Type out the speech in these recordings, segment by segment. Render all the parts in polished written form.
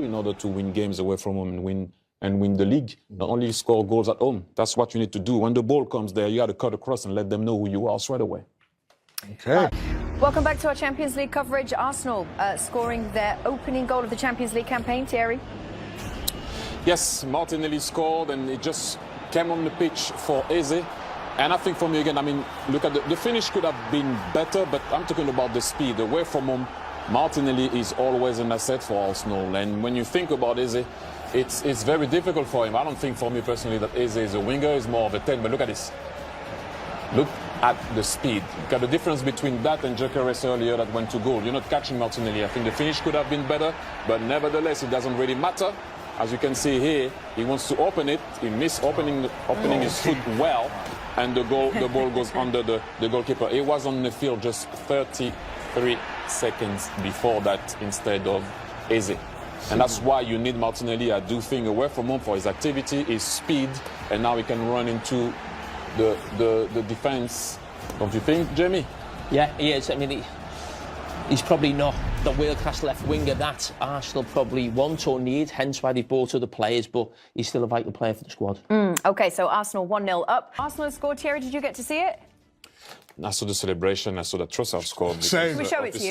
in order to win games away from home and win the league. Not only score goals at home. That's what you need to do. When the ball comes there, you got to cut across and let them know who you are straight away. Okay. Welcome back to our Champions League coverage. Arsenal scoring their opening goal of the Champions League campaign, Thierry. Yes, Martinelli scored, and it just came on the pitch for Eze. And I think for me, again, I mean, look at the finish could have been better, but I'm talking about the speed. Away from home, Martinelli is always an asset for Arsenal. And when you think about Eze, it's very difficult for him. I don't think for me personally that Eze is a winger, he's more of a 10, but look at this. Look at the speed. Look at the difference between that and Gyökeres earlier that went to goal. You're not catching Martinelli. I think the finish could have been better, but nevertheless, it doesn't really matter. As you can see here, he wants to open it. He missed opening his foot well, and the ball goes under the goalkeeper. He was on the field just 33 seconds before that instead of Eze. And that's why you need Martinelli, I do think, away from home for his activity, his speed, and now he can run into the defense. Don't you think, Jamie? Yeah, he is. I mean, he's probably not the world-class left winger that Arsenal probably want or need, hence why they've bought other players, but he's still a vital player for the squad. OK, so Arsenal 1-0 up. Arsenal scored. Thierry, did you get to see it? I saw the celebration, I saw that Trossard scored. Same. We show it to you.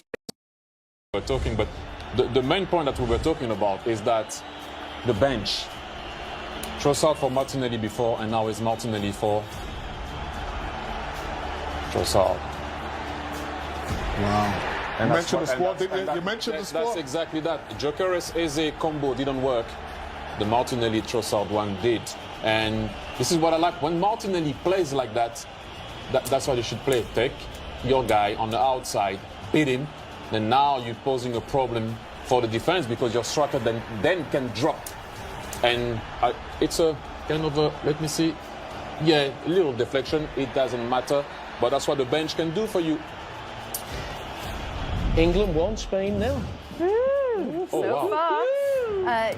We're talking, but the main point that we were talking about is that the bench. Trossard for Martinelli before, and now it's Martinelli for Trossard. Wow. And You mentioned the squad, didn't you? You mentioned the squad. That's exactly that. Gyökeres-Eze combo didn't work. The Martinelli-Trossard one did. And this is what I like. When Martinelli plays like that, that's what you should play. Take your guy on the outside, beat him, then now you're posing a problem for the defense because your striker then can drop. And it's a kind of a, let me see, yeah, a little deflection. It doesn't matter. But that's what the bench can do for you. England 1, Spain 0. So far.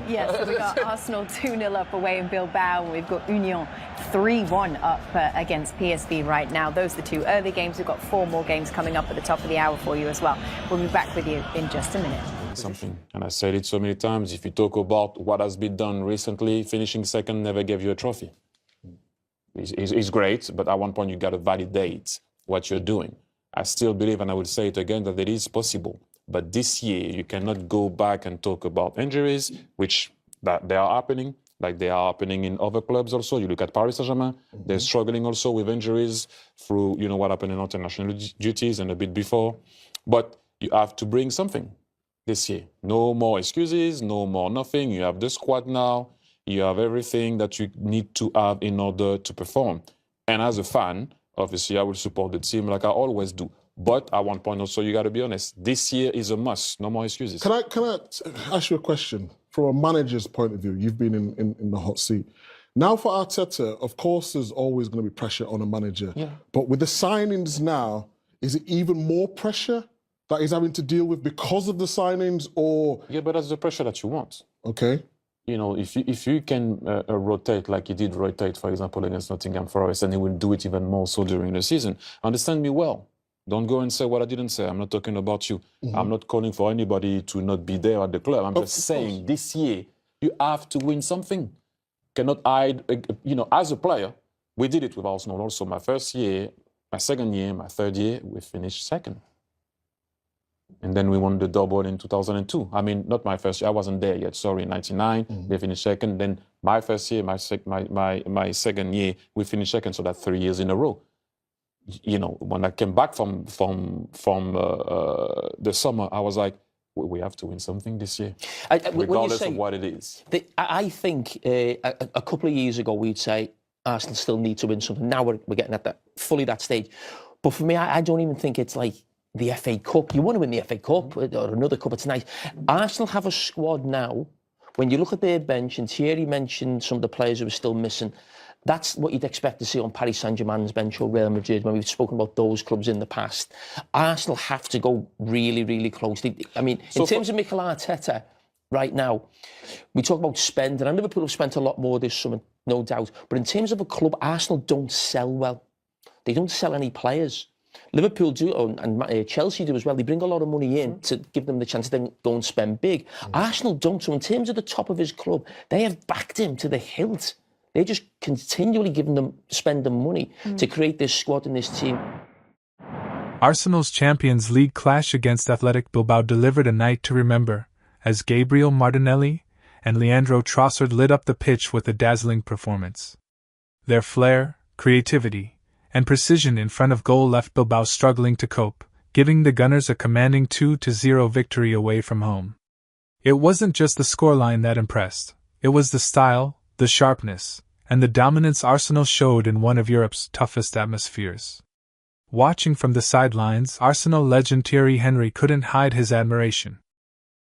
Yes, so we got Arsenal 2-0 up away in Bilbao, and we've got Union 3-1 up against PSV right now. Those are the two early games. We've got 4 more games coming up at the top of the hour for you as well. We'll be back with you in just a minute. Something, and I said it so many times, if you talk about what has been done recently, finishing second never gave you a trophy. It's great, but at one point you got to validate what you're doing. I still believe, and I will say it again, that it is possible. But this year, you cannot go back and talk about injuries, which that they are happening, like they are happening in other clubs also. You look at Paris Saint-Germain, they're struggling also with injuries through, you know, what happened in international duties and a bit before. But you have to bring something this year. No more excuses, no more nothing. You have the squad now. You have everything that you need to have in order to perform. And as a fan, obviously, I will support the team like I always do. But at one point also, you got to be honest. This year is a must. No more excuses. Can I ask you a question? From a manager's point of view, you've been in the hot seat. Now for Arteta, of course, there's always going to be pressure on a manager. Yeah. But with the signings now, is it even more pressure that he's having to deal with because of the signings, or? Yeah, but that's the pressure that you want. Okay. You know, if you can rotate like he did rotate, for example, against Nottingham Forest, and he will do it even more so during the season. Understand me well. Don't go and say what I didn't say. I'm not talking about you. I'm not calling for anybody to not be there at the club. I'm just saying this year, you have to win something. Cannot hide, you know, as a player, we did it with Arsenal also. My first year, my second year, my third year, we finished second. And then we won the double in 2002. I mean, not my first year. I wasn't there yet. Sorry, in 99, they finished second. Then my first year, my second year, we finished second. So that's 3 years in a row. You know, when I came back from the summer, I was like, we have to win something this year, regardless of what it is. I think a couple of years ago, we'd say Arsenal still need to win something. Now we're getting at that stage. But for me, I don't even think it's like the FA Cup. You want to win the FA Cup or another cup, it's nice. Arsenal have a squad now. When you look at their bench, and Thierry mentioned some of the players who are still missing, that's what you'd expect to see on Paris Saint-Germain's bench or Real Madrid when we've spoken about those clubs in the past. Arsenal have to go really, really closely. I mean, in terms of Mikel Arteta right now, we talk about spending, and Liverpool have spent a lot more this summer, no doubt. But in terms of a club, Arsenal don't sell well. They don't sell any players. Liverpool do, and Chelsea do as well. They bring a lot of money in to give them the chance to then go and spend big. Arsenal don't. So in terms of the top of his club, they have backed him to the hilt. They're just continually spending money to create this squad and this team. Arsenal's Champions League clash against Athletic Bilbao delivered a night to remember, as Gabriel Martinelli and Leandro Trossard lit up the pitch with a dazzling performance. Their flair, creativity, and precision in front of goal left Bilbao struggling to cope, giving the Gunners a commanding 2-0 victory away from home. It wasn't just the scoreline that impressed, it was the style, the sharpness, and the dominance Arsenal showed in one of Europe's toughest atmospheres. Watching from the sidelines, Arsenal legend Thierry Henry couldn't hide his admiration.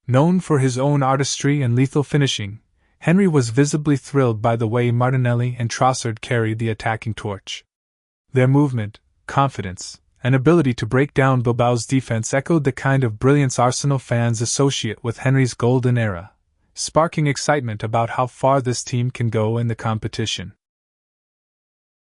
Known for his own artistry and lethal finishing, Henry was visibly thrilled by the way Martinelli and Trossard carried the attacking torch. Their movement, confidence, and ability to break down Bilbao's defense echoed the kind of brilliance Arsenal fans associate with Henry's golden era, sparking excitement about how far this team can go in the competition.